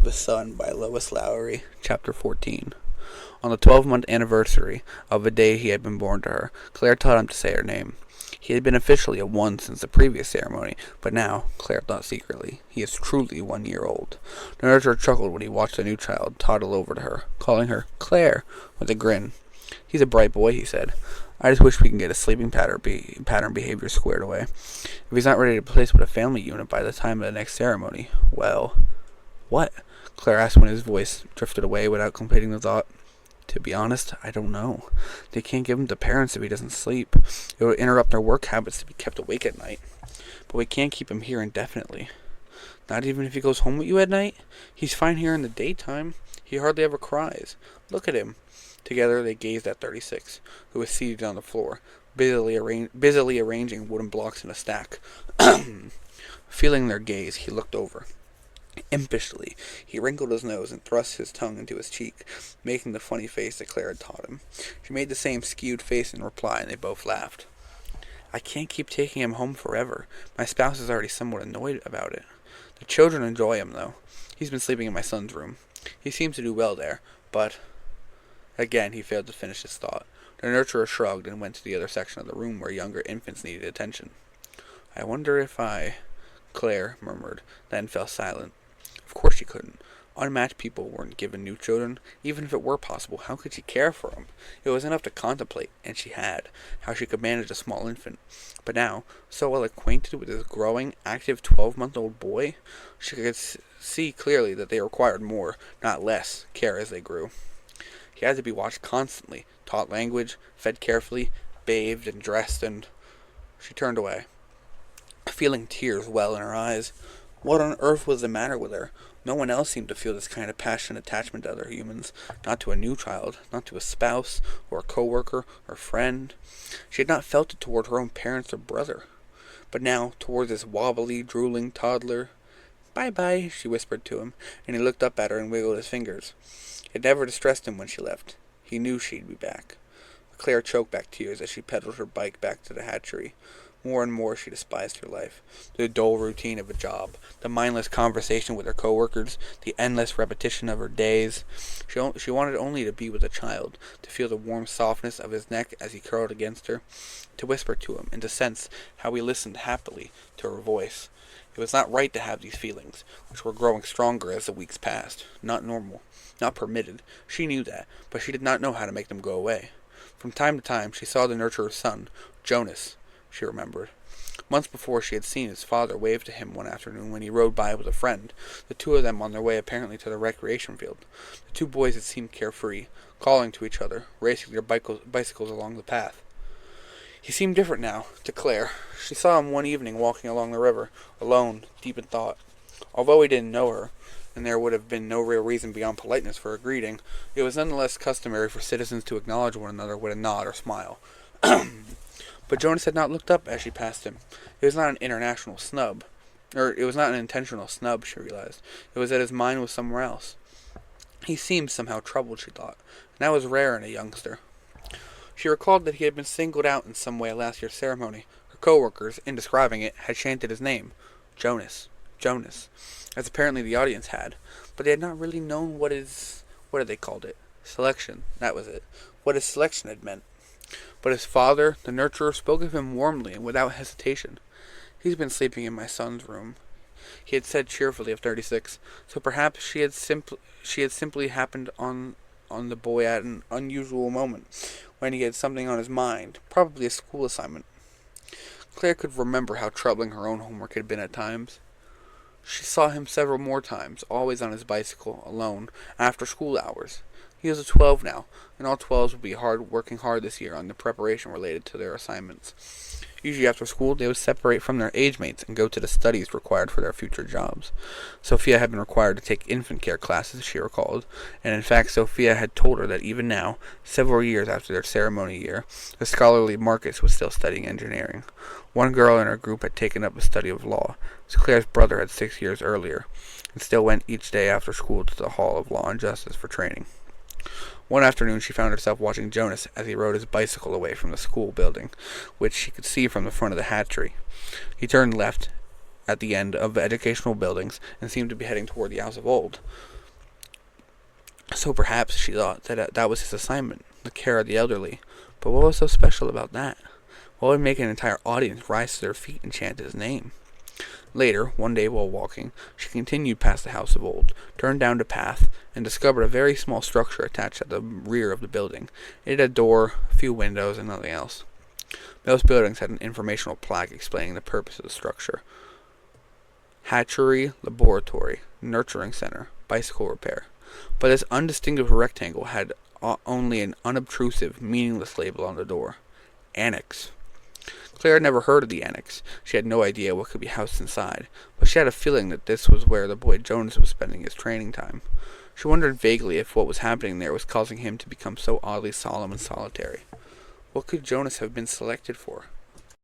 a Son by Lois Lowry, Chapter 14. On the 12-month anniversary of the day he had been born to her, Claire taught him to say her name. He had been officially a 1 since the previous ceremony, but now, Claire thought secretly, he is truly 1 year old. The nurturer chuckled when he watched the new child toddle over to her, calling her Claire with a grin. "He's a bright boy," he said. "I just wish we can get his sleeping pattern behavior squared away. If he's not ready to place with a family unit by the time of the next ceremony, well..." "What?" Claire asked when his voice drifted away without completing the thought. "To be honest, I don't know. They can't give him to parents if he doesn't sleep. It would interrupt their work habits to be kept awake at night. But we can't keep him here indefinitely." "Not even if he goes home with you at night? He's fine here in the daytime. He hardly ever cries. Look at him." Together they gazed at 36, who was seated on the floor, busily arranging wooden blocks in a stack. Feeling their gaze, he looked over. Impishly, he wrinkled his nose and thrust his tongue into his cheek, making the funny face that Claire had taught him. She made the same skewed face in reply, and they both laughed. "I can't keep taking him home forever. My spouse is already somewhat annoyed about it. The children enjoy him, though. He's been sleeping in my son's room. He seems to do well there, but..." Again he failed to finish his thought. The nurturer shrugged and went to the other section of the room where younger infants needed attention. "I wonder if Claire murmured, then fell silent. Of course she couldn't. Unmatched people weren't given new children. Even if it were possible, how could she care for them? It was enough to contemplate, and she had, how she could manage a small infant. But now, so well acquainted with this growing, active 12-month-old boy, she could see clearly that they required more, not less, care as they grew. He had to be watched constantly, taught language, fed carefully, bathed and dressed, and... She turned away, feeling tears well in her eyes. What on earth was the matter with her? No one else seemed to feel this kind of passionate attachment to other humans, not to a new child, not to a spouse, or a co-worker, or friend. She had not felt it toward her own parents or brother. But now, toward this wobbly, drooling toddler... "Bye-bye," she whispered to him, and he looked up at her and wiggled his fingers. It never distressed him when she left. He knew she'd be back. Claire choked back tears as she pedaled her bike back to the hatchery. More and more she despised her life. The dull routine of a job, the mindless conversation with her coworkers, the endless repetition of her days. She wanted only to be with a child, to feel the warm softness of his neck as he curled against her, to whisper to him, and to sense how he listened happily to her voice. It was not right to have these feelings, which were growing stronger as the weeks passed. Not normal. Not permitted. She knew that, but she did not know how to make them go away. From time to time she saw the nurturer's son, Jonas, she remembered. Months before she had seen his father wave to him one afternoon when he rode by with a friend, the two of them on their way apparently to the recreation field. The two boys had seemed carefree, calling to each other, racing their bicycles along the path. He seemed different now, to Claire. She saw him one evening walking along the river, alone, deep in thought. Although he didn't know her, and there would have been no real reason beyond politeness for a greeting, it was nonetheless customary for citizens to acknowledge one another with a nod or smile. But Jonas had not looked up as she passed him. It was not an intentional snub, she realized. It was that his mind was somewhere else. He seemed somehow troubled, she thought, and that was rare in a youngster. She recalled that he had been singled out in some way at last year's ceremony. Her co-workers, in describing it, had chanted his name. Jonas, Jonas, as apparently the audience had, but they had not really known what had they called it? Selection, that was it. What his selection had meant. But his father, the nurturer, spoke of him warmly and without hesitation. "He's been sleeping in my son's room," he had said cheerfully of 36, so perhaps she had simply happened on the boy at an unusual moment, when he had something on his mind, probably a school assignment. Claire could remember how troubling her own homework had been at times. She saw him several more times, always on his bicycle, alone, after school hours. He was a 12 now, and all 12s would be working hard this year on the preparation related to their assignments. Usually after school, they would separate from their age mates and go to the studies required for their future jobs. Sophia had been required to take infant care classes, she recalled, and in fact Sophia had told her that even now, several years after their ceremony year, the scholarly Marcus was still studying engineering. One girl in her group had taken up the study of law, as Claire's brother had 6 years earlier, and still went each day after school to the Hall of Law and Justice for training. One afternoon she found herself watching Jonas as he rode his bicycle away from the school building, which she could see from the front of the hatchery. He turned left at the end of the educational buildings and seemed to be heading toward the House of Old. So perhaps, she thought, that was his assignment, the care of the elderly. But what was so special about that? What would make an entire audience rise to their feet and chant his name? Later, one day while walking, she continued past the house of old, turned down the path, and discovered a very small structure attached at the rear of the building. It had a door, a few windows, and nothing else. Most buildings had an informational plaque explaining the purpose of the structure. Hatchery, laboratory, nurturing center, bicycle repair. But this undistinguishable rectangle had only an unobtrusive, meaningless label on the door. Annex. Claire had never heard of the annex. She had no idea what could be housed inside, but she had a feeling that this was where the boy Jonas was spending his training time. She wondered vaguely if what was happening there was causing him to become so oddly solemn and solitary. What could Jonas have been selected for?